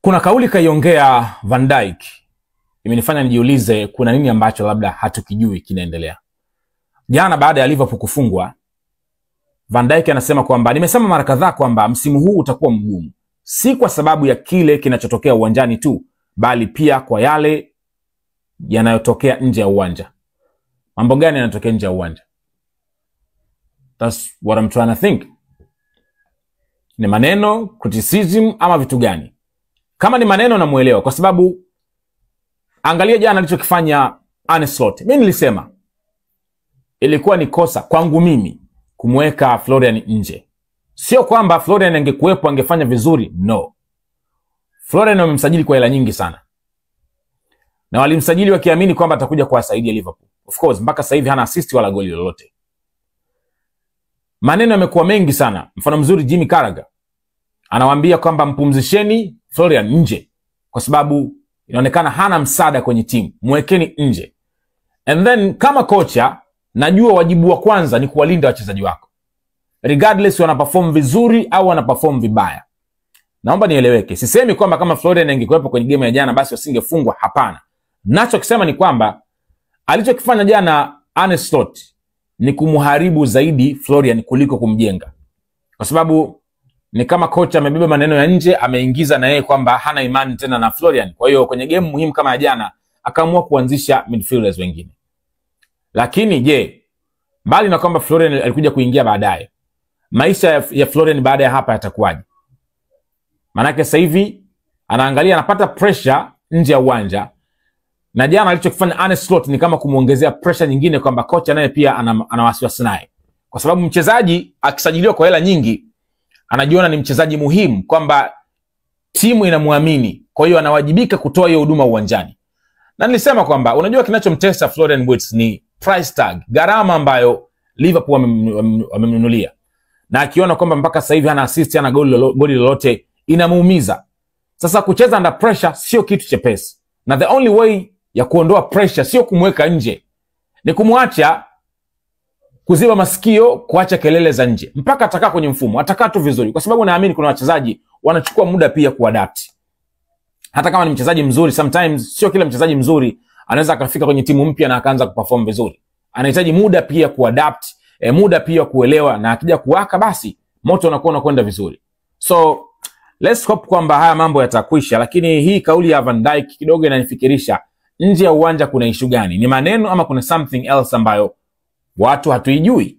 Kuna kauli kaiongea Van Dijk imenifanya nijiulize kuna nini ambacho labda hatukijui kinaendelea. Jana baada ya Liverpool kufungwa, Van Dijk anasema kwamba nimesema mara kadhaa kwamba msimu huu utakuwa mgumu, si kwa sababu ya kile kinachotokea uwanjani tu, bali pia kwa yale yanayotokea nje ya uwanja. Mambo gani yanatokea nje ya uwanja? That's what I'm trying to think. Ni maneno, criticism ama vitu gani? Kama ni maneno namuelewa, kwa sababu angalia jana alichokifanya Arne Slot. Mimi nilisema ilikuwa ni kosa kwangu mimi kumweka Florian nje. Sio kwamba Florian angekuwepo angefanya vizuri, no. Florian wamemsajili kwa hela nyingi sana, na walimsajili wakiamini kwamba atakuja kuwasaidia Liverpool. Of course mpaka sasa hivi hana assist wala goli lolote. Maneno yamekuwa mengi sana. Mfano mzuri, Jimmy Carragher anawaambia kwamba mpumzisheni Florian nje kwa sababu inaonekana hana msaada kwenye timu, mwekeni nje. And then kama kocha, najua wajibu wa kwanza ni kuwalinda wachezaji wako, regardless wanaperform vizuri au wanaperform vibaya. Naomba nieleweke, sisemi kwamba kama Florian angekuwepo kwenye game ya jana basi wasingefungwa, hapana. Nachokisema ni kwamba alichokifanya jana Arne Slot ni kumharibu zaidi Florian kuliko kumjenga, kwa sababu ni kama kocha amebeba maneno ya nje, ameingiza na yeye kwamba hana imani tena na Florian. Kwa hiyo kwenye game muhimu kama ya jana akaamua kuanzisha midfielders wengine. Lakini je, mbali na kwamba Florian alikuja kuingia baadaye, maisha ya Florian baada ya hapa yatakuwaje? Manake sasa hivi anaangalia anapata pressure nje ya uwanja, na jana alichokifanya Arne Slot ni kama kumuongezea pressure nyingine kwamba kocha naye pia ana wasiwasi naye, kwa sababu mchezaji akisajiliwa kwa hela nyingi anajiona ni mchezaji muhimu, kwamba timu inamuamini, kwa hiyo anawajibika kutoa hiyo huduma uwanjani. Na nilisema kwamba unajua kinachomtesa Florian Wirtz ni price tag, gharama ambayo Liverpool wamemnunulia, na akiona kwamba mpaka sasa hivi hana assist, hana goli lolote, inamuumiza. Sasa kucheza under pressure sio kitu chepesi, na the only way ya kuondoa pressure sio kumweka nje, ni kumwacha kuziba masikio, kuacha kelele za nje mpaka atakaa kwenye mfumo, atakaa tu vizuri, kwa sababu naamini kuna wachezaji wanachukua muda pia kuadapt. Hata kama ni mchezaji mzuri, sometimes sio kila mchezaji mzuri anaweza akafika kwenye timu mpya na akaanza kuperform vizuri. Anahitaji muda pia kuadapt, muda pia kuelewa, na akija kuwaka basi moto unakuwa unakwenda vizuri. So let's hope kwamba haya mambo yatakwisha. Lakini hii kauli ya Van Dijk kidogo inanifikirisha, nje ya uwanja kuna issue gani? Ni maneno ama kuna something else ambayo watu hatuijui?